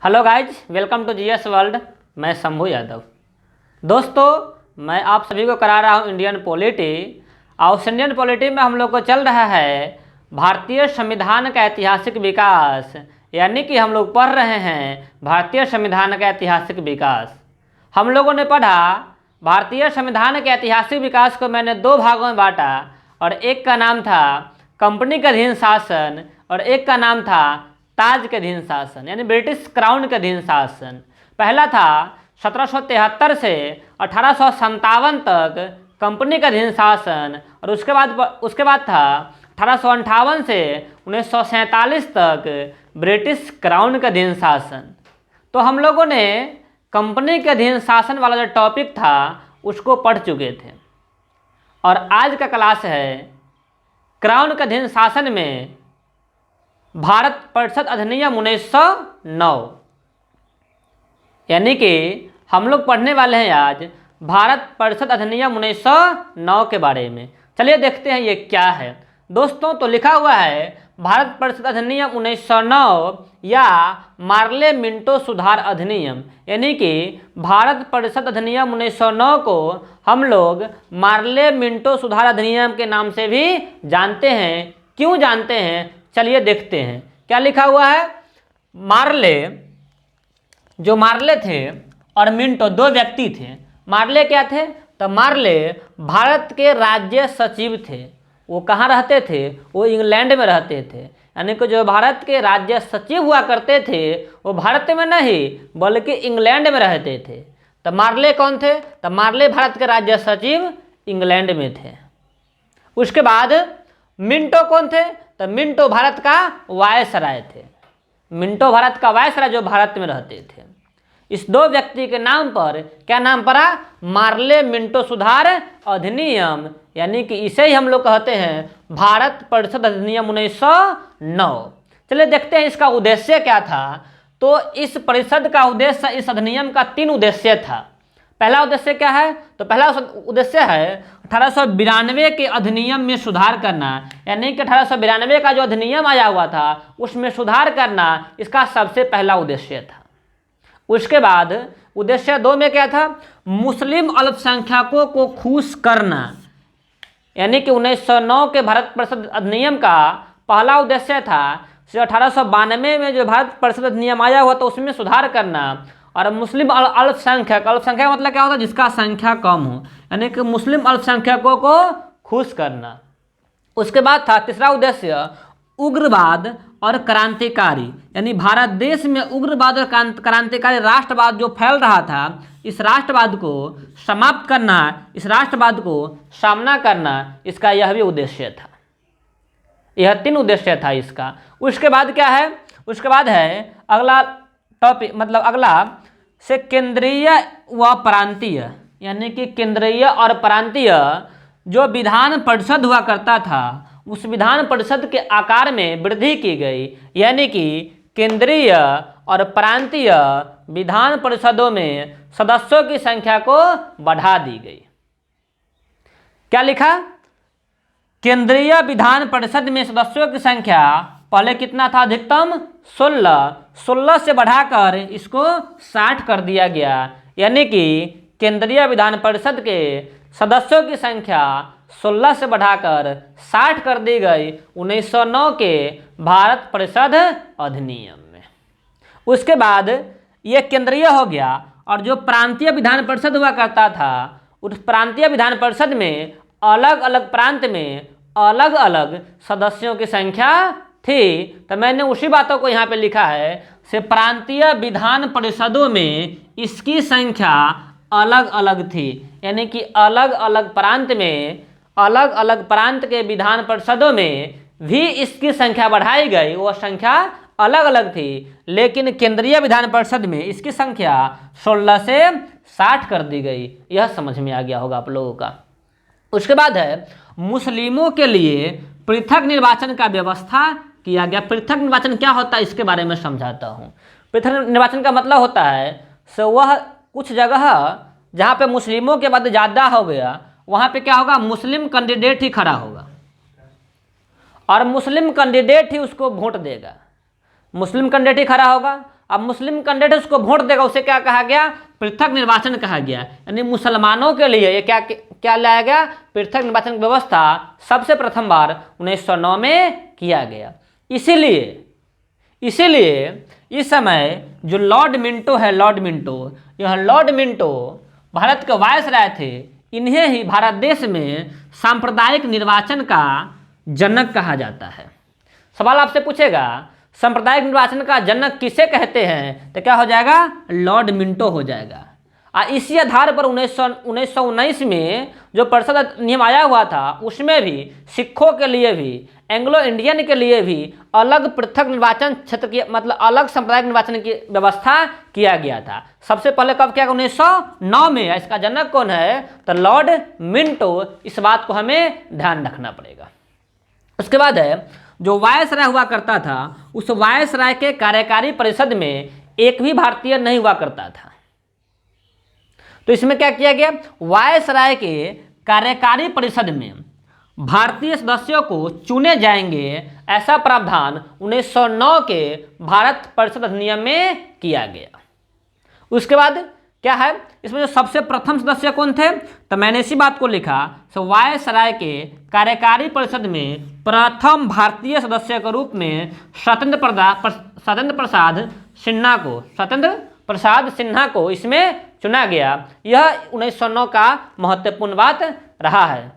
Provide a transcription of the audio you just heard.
Hello guys, welcome to GS world. मैं शंभू यादव। दोस्तों, मैं आप सभी को करा रहा हूँ इंडियन पॉलिटी। और इंडियन पॉलिटी में हम लोग को चल रहा है भारतीय संविधान का ऐतिहासिक विकास, यानी कि हम लोग पढ़ रहे हैं भारतीय संविधान का ऐतिहासिक विकास। हम लोगों ने पढ़ा भारतीय संविधान के ऐतिहासिक विकास को मैंने दो भागों में बांटा, और एक का नाम था कंपनी का अधीन शासन और एक का नाम था ताज के अधीन शासन, यानी ब्रिटिश क्राउन के अधीन शासन। पहला था 1773 से 1857 तक कंपनी का अधीन शासन, और उसके बाद था 1858 से 1947 तक ब्रिटिश क्राउन का अधीन शासन। तो हम लोगों ने कंपनी के अधीन शासन वाला जो टॉपिक था उसको पढ़ चुके थे, और आज का क्लास है क्राउन के अधीन शासन में भारत परिषद अधिनियम 1909, यानी कि हम लोग पढ़ने वाले हैं आज भारत परिषद अधिनियम 1909 के बारे में। चलिए देखते हैं ये क्या है। दोस्तों, तो लिखा हुआ है भारत परिषद अधिनियम 1909 या मार्ले मिंटो सुधार अधिनियम, यानी कि भारत परिषद अधिनियम 1909 को हम लोग मार्ले मिंटो सुधार अधिनियम के नाम से भी जानते हैं। क्यों जानते हैं, चलिए देखते हैं। क्या लिखा हुआ है। मार्ले थे और मिंटो दो व्यक्ति थे। मार्ले क्या थे, तो मार्ले भारत के राज्य सचिव थे। वो कहाँ रहते थे, वो इंग्लैंड में रहते थे। यानी कि जो भारत के राज्य सचिव हुआ करते थे वो भारत में नहीं बल्कि इंग्लैंड में रहते थे। तो मार्ले कौन थे, तो मार्ले भारत के राज्य सचिव इंग्लैंड में थे। उसके बाद मिंटो कौन थे, तो मिंटो भारत का वायसराय थे। मिंटो भारत का वायसराय जो भारत में रहते थे। इस दो व्यक्ति के नाम पर क्या नाम पड़ा, मार्ले मिंटो सुधार अधिनियम, यानी कि इसे ही हम लोग कहते हैं भारत परिषद अधिनियम 1909। चलिए देखते हैं इसका उद्देश्य क्या था। तो इस परिषद का उद्देश्य, इस अधिनियम का 3 उद्देश्य था। पहला उद्देश्य क्या है, तो पहला उद्देश्य है 1892 के अधिनियम में सुधार करना, यानी कि 1892 का जो अधिनियम आया हुआ था उसमें सुधार करना इसका सबसे पहला उद्देश्य था। उसके बाद उद्देश्य 2 में क्या था, मुस्लिम अल्पसंख्यकों को खुश करना, यानी कि 1909 के भारत परिषद अधिनियम का पहला उद्देश्य था 1892 में जो भारत परिषद अधिनियम आया हुआ था उसमें सुधार करना, और मुस्लिम अल्पसंख्यक मतलब क्या होता है, जिसका संख्या कम हो, यानी कि मुस्लिम अल्पसंख्यकों को खुश करना। उसके बाद था तीसरा उद्देश्य उग्रवाद और क्रांतिकारी, यानी भारत देश में उग्रवाद और क्रांतिकारी राष्ट्रवाद जो फैल रहा था, इस राष्ट्रवाद को समाप्त करना, इस राष्ट्रवाद को सामना करना, इसका यह भी उद्देश्य था। यह 3 उद्देश्य था इसका। उसके बाद क्या है, उसके बाद है अगला टॉपिक, मतलब अगला से केंद्रीय व प्रांतीय, यानी कि केंद्रीय और प्रांतीय जो विधान परिषद हुआ करता था उस विधान परिषद के आकार में वृद्धि की गई, यानी कि केंद्रीय और प्रांतीय विधान परिषदों में सदस्यों की संख्या को बढ़ा दी गई। क्या लिखा, केंद्रीय विधान परिषद में सदस्यों की संख्या पहले कितना था, अधिकतम 16 से बढ़ाकर इसको 60 कर दिया गया, यानी कि केंद्रीय विधान परिषद के सदस्यों की संख्या 16 से बढ़ाकर 60 कर दी गई 1909 के भारत परिषद अधिनियम में। उसके बाद ये केंद्रीय हो गया, और जो प्रांतीय विधान परिषद हुआ करता था उस प्रांतीय विधान परिषद में अलग अलग प्रांत में अलग अलग सदस्यों की संख्या थी। तो मैंने उसी बातों को यहाँ पे लिखा है, से प्रांतीय विधान परिषदों में इसकी संख्या अलग अलग थी, यानी कि अलग अलग प्रांत में अलग अलग प्रांत के विधान परिषदों में भी इसकी संख्या बढ़ाई गई, वो संख्या अलग अलग थी, लेकिन केंद्रीय विधान परिषद में इसकी संख्या 16 से 60 कर दी गई। यह समझ में आ गया होगा आप लोगों का। उसके बाद है मुस्लिमों के लिए पृथक निर्वाचन का व्यवस्था किया गया। पृथक निर्वाचन क्या होता है इसके बारे में समझाता हूँ। पृथक निर्वाचन का मतलब होता है सो वह कुछ जगह जहाँ पे मुस्लिमों के मत ज़्यादा हो गया वहाँ पे क्या होगा, मुस्लिम कैंडिडेट ही खड़ा होगा और मुस्लिम कैंडिडेट ही उसको वोट देगा। मुस्लिम कैंडिडेट ही खड़ा होगा अब मुस्लिम कैंडिडेट उसको वोट देगा, उसे क्या कहा गया? पृथक निर्वाचन कहा गया। यानी मुसलमानों के लिए ये क्या क्या लाया गया? पृथक निर्वाचन की व्यवस्था सबसे प्रथम बार 1909 में किया गया। इसीलिए इस समय जो लॉर्ड मिंटो है, लॉर्ड मिंटो भारत के वायसराय थे। इन्हें ही भारत देश में सांप्रदायिक निर्वाचन का जनक कहा जाता है। सवाल आपसे पूछेगा सांप्रदायिक निर्वाचन का जनक किसे कहते हैं, तो क्या हो जाएगा? लॉर्ड मिंटो हो जाएगा। इसी आधार पर 1919 में जो परिषद अधिनियम आया हुआ था, उसमें भी सिखों के लिए भी, एंग्लो इंडियन के लिए भी अलग पृथक निर्वाचन क्षेत्र की, मतलब अलग सांप्रदायिक निर्वाचन की व्यवस्था किया गया था। सबसे पहले कब किया गया? 1909 में। इसका जनक कौन है? तो लॉर्ड मिंटो। इस बात को हमें ध्यान रखना पड़ेगा। उसके बाद है जो वायसराय हुआ करता था, उस वायसराय के कार्यकारी परिषद में एक भी भारतीय नहीं हुआ करता था। तो इसमें क्या किया गया? वायसराय के कार्यकारी परिषद में भारतीय सदस्यों को चुने जाएंगे, ऐसा प्रावधान 1909 के भारत परिषद अधिनियम में किया गया। उसके बाद क्या है? इसमें जो सबसे प्रथम सदस्य कौन थे? तो मैंने इसी बात को लिखा। वायसराय के कार्यकारी परिषद में प्रथम भारतीय सदस्य के रूप में सत्येंद्र प्रसाद सिन्हा को इसमें चुना गया। यह 1909 का महत्वपूर्ण बात रहा है।